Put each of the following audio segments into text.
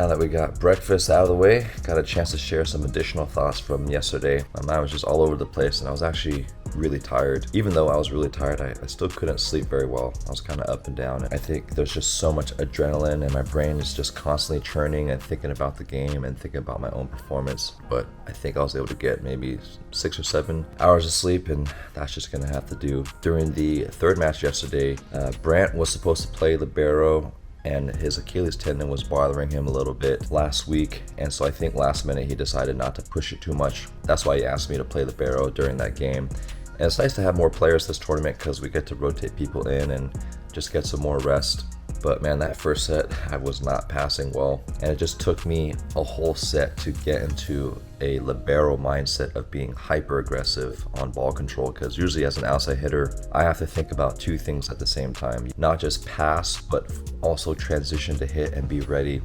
Now that we got breakfast out of the way, got a chance to share some additional thoughts from yesterday. My mind was just all over the place and I was actually really tired. Even though I was really tired, I still couldn't sleep very well. I was kind of up and down. I think there's just so much adrenaline and my brain is just constantly churning and thinking about the game and thinking about my own performance. But I think I was able to get maybe 6 or 7 hours of sleep, and that's just gonna have to do. During the third match yesterday, Brant was supposed to play libero and his Achilles tendon was bothering him a little bit last week, and so I think last minute he decided not to push it too much. That's why he asked me to play libero during that game. And it's nice to have more players this tournament because we get to rotate people in and just get some more rest. But man, that first set I was not passing well, and it just took me a whole set to get into a libero mindset of being hyper aggressive on ball control, because usually as an outside hitter I have to think about 2 things at the same time, not just pass but also transition to hit and be ready.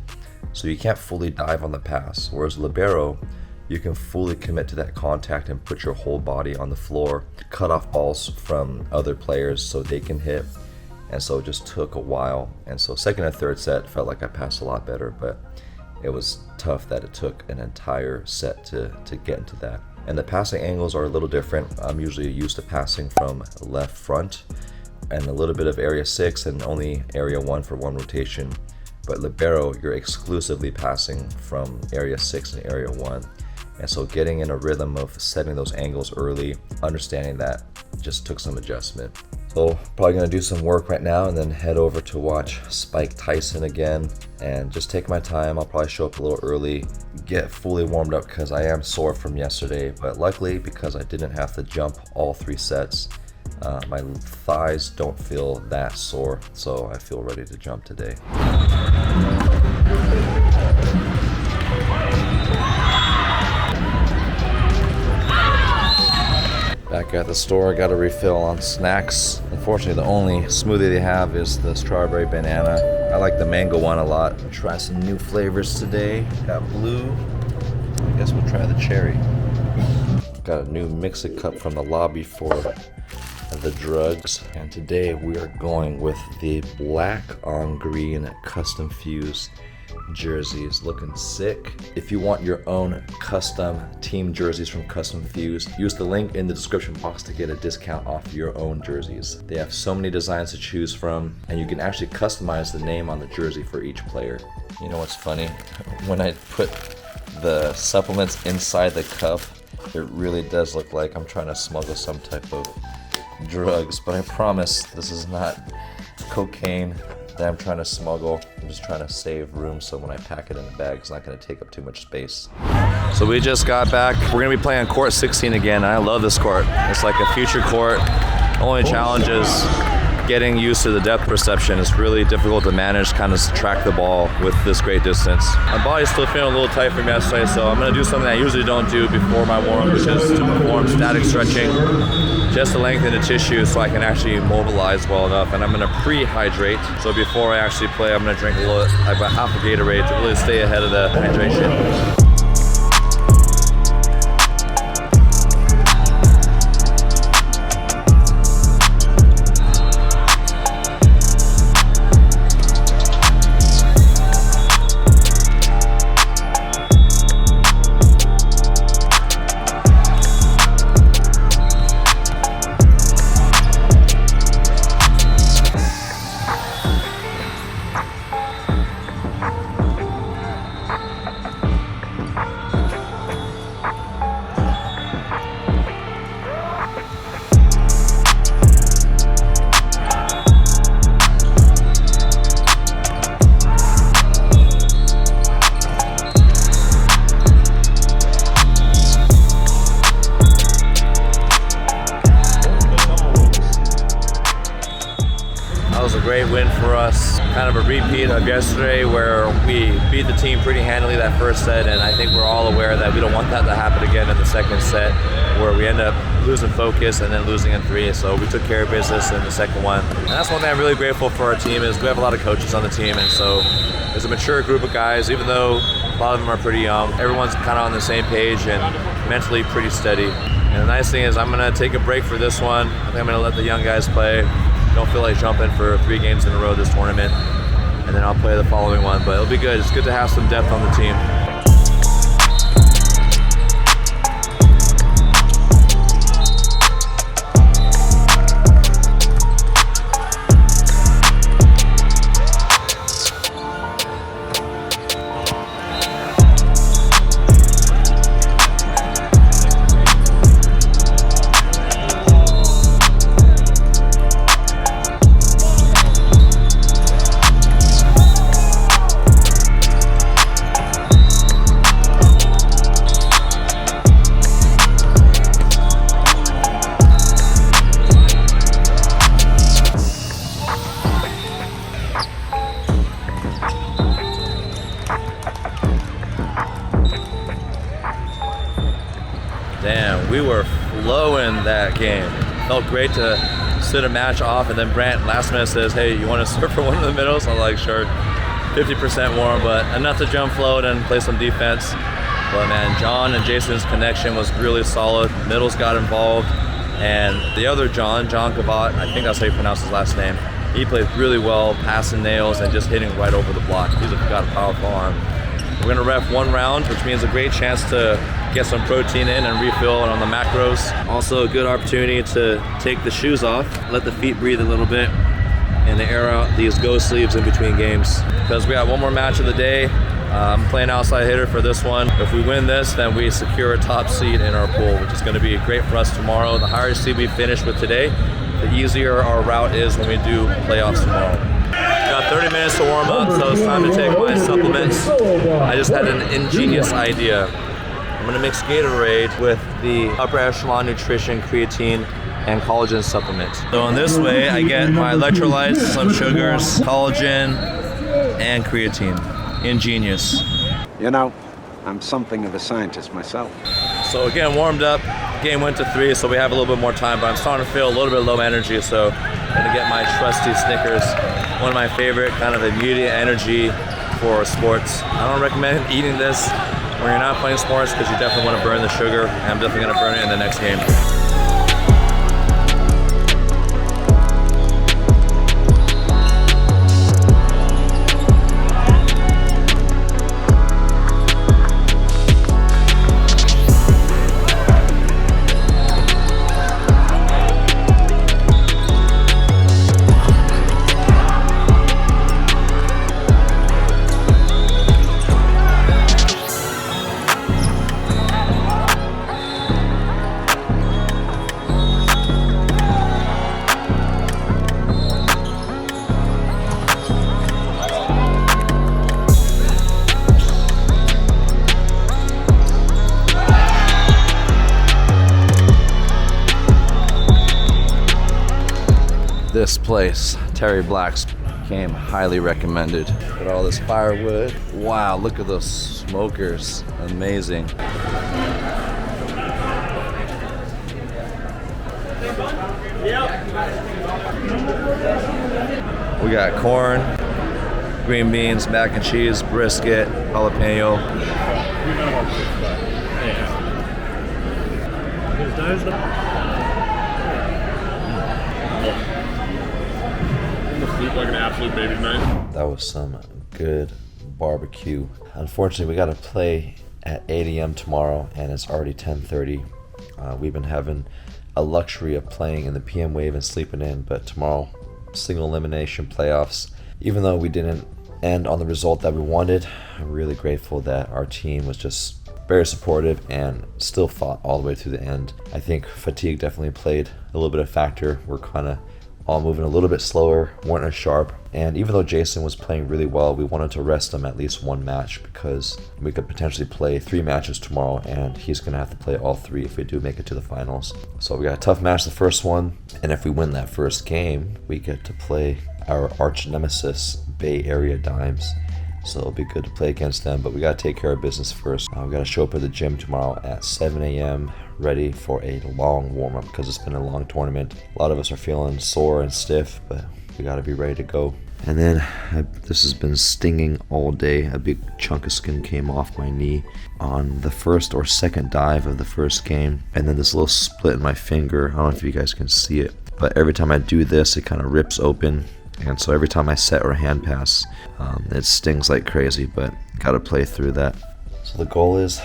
So you can't fully dive on the pass, whereas libero you can fully commit to that contact and put your whole body on the floor, cut off balls from other players so they can hit. And so it just took a while. And so second and third set felt like I passed a lot better, but it was tough that it took an entire set to get into that. And the passing angles are a little different. I'm usually used to passing from left front and a little bit of area 6 and only area 1 for 1 rotation. But libero, you're exclusively passing from area 6 and area 1. And so getting in a rhythm of setting those angles early, understanding that just took some adjustment. So probably gonna do some work right now and then head over to watch Spike Tyson again and just take my time. I'll probably show up a little early, get fully warmed up because I am sore from yesterday, but luckily because I didn't have to jump all 3 sets, my thighs don't feel that sore, so I feel ready to jump today. Back at the store, got a refill on snacks. Unfortunately, the only smoothie they have is the strawberry banana. I like the mango one a lot. I'll try some new flavors today. Got blue. I guess we'll try the cherry. Got a new mix-it cup from the lobby for the drugs. And today we are going with the black on green custom fused jerseys, looking sick. If you want your own custom team jerseys from Custom Fused, use the link in the description box to get a discount off your own jerseys. They have so many designs to choose from, and you can actually customize the name on the jersey for each player. You know what's funny? When I put the supplements inside the cup, it really does look like I'm trying to smuggle some type of drugs, but I promise this is not cocaine that I'm trying to smuggle. I'm just trying to save room so when I pack it in the bag, it's not going to take up too much space. So we just got back. We're going to be playing court 16 again. I love this court. It's like a future court. Only challenge is getting used to the depth perception. It's really difficult to manage, kind of track the ball with this great distance. My body's still feeling a little tight from yesterday, so I'm going to do something I usually don't do before my warm-up, which is to perform static stretching, just to lengthen the tissue so I can actually mobilize well enough. And I'm going to pre-hydrate. So before I actually play, I'm going to drink about half a Gatorade to really stay ahead of the hydration. Great win for us, kind of a repeat of yesterday where we beat the team pretty handily that first set, and I think we're all aware that we don't want that to happen again in the second set where we end up losing focus and then losing in 3. So we took care of business in the second one. And that's one thing I'm really grateful for our team is we have a lot of coaches on the team, and so it's a mature group of guys, even though a lot of them are pretty young. Everyone's kind of on the same page and mentally pretty steady. And the nice thing is I'm going to take a break for this one. I think I'm going to let the young guys play. Don't feel like jumping for 3 games in a row this tournament. and then I'll play the following one. But it'll be good. It's good to have some depth on the team. Damn, we were flowing that game. Felt great to sit a match off, and then Brant last minute says, hey, you want to serve for one of the middles? I'm like, sure. 50% warm, but enough to jump float and play some defense. But man, John and Jason's connection was really solid. Middles got involved, and the other John Kavat, I think that's how you pronounce his last name, he played really well, passing nails and just hitting right over the block. He's got a powerful arm. We're gonna ref one round, which means a great chance to get some protein in and refill on the macros. Also a good opportunity to take the shoes off, let the feet breathe a little bit, and to air out these go sleeves in between games. Because we got one more match of the day. I'm playing outside hitter for this one. If we win this, then we secure a top seed in our pool, which is gonna be great for us tomorrow. The higher seed we finish with today, the easier our route is when we do playoffs tomorrow. Got 30 minutes to warm up, so it's time to take my supplements. I just had an ingenious idea. I'm gonna mix Gatorade with the upper echelon nutrition, creatine, and collagen supplement. So in this way, I get my electrolytes, some sugars, collagen, and creatine. Ingenious. You know, I'm something of a scientist myself. So again, warmed up, game went to 3, so we have a little bit more time, but I'm starting to feel a little bit low energy, so I'm gonna get my trusty Snickers. One of my favorite kind of immediate energy for sports. I don't recommend eating this when you're not playing sports because you definitely want to burn the sugar, and I'm definitely gonna burn it in the next game. This place, Terry Black's, came highly recommended. Look at all this firewood. Wow, look at those smokers. Amazing. We got corn, green beans, mac and cheese, brisket, jalapeno. Sleep like an absolute baby tonight. That was some good barbecue. Unfortunately, we got to play at 8 a.m. tomorrow, and it's already 10:30. We've been having a luxury of playing in the PM wave and sleeping in, but tomorrow, single elimination playoffs. Even though we didn't end on the result that we wanted, I'm really grateful that our team was just very supportive and still fought all the way through the end. I think fatigue definitely played a little bit of factor. We're kind of all moving a little bit slower, weren't as sharp. And even though Jason was playing really well, we wanted to rest him at least one match because we could potentially play 3 matches tomorrow, and he's gonna have to play all 3 if we do make it to the finals. So we got a tough match the first one, and if we win that first game, we get to play our arch nemesis, Bay Area Dimes. So it'll be good to play against them, but we gotta take care of business first. We gotta show up at the gym tomorrow at 7 a.m. ready for a long warm-up because it's been a long tournament. A lot of us are feeling sore and stiff, but we gotta be ready to go. And then this has been stinging all day. A big chunk of skin came off my knee on the first or second dive of the first game, and then this little split in my finger. I don't know if you guys can see it, but every time I do this, it kind of rips open, And so every time I set or hand pass, it stings like crazy, but gotta play through that. So the goal is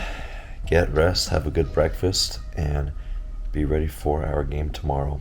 get rest, have a good breakfast, and be ready for our game tomorrow.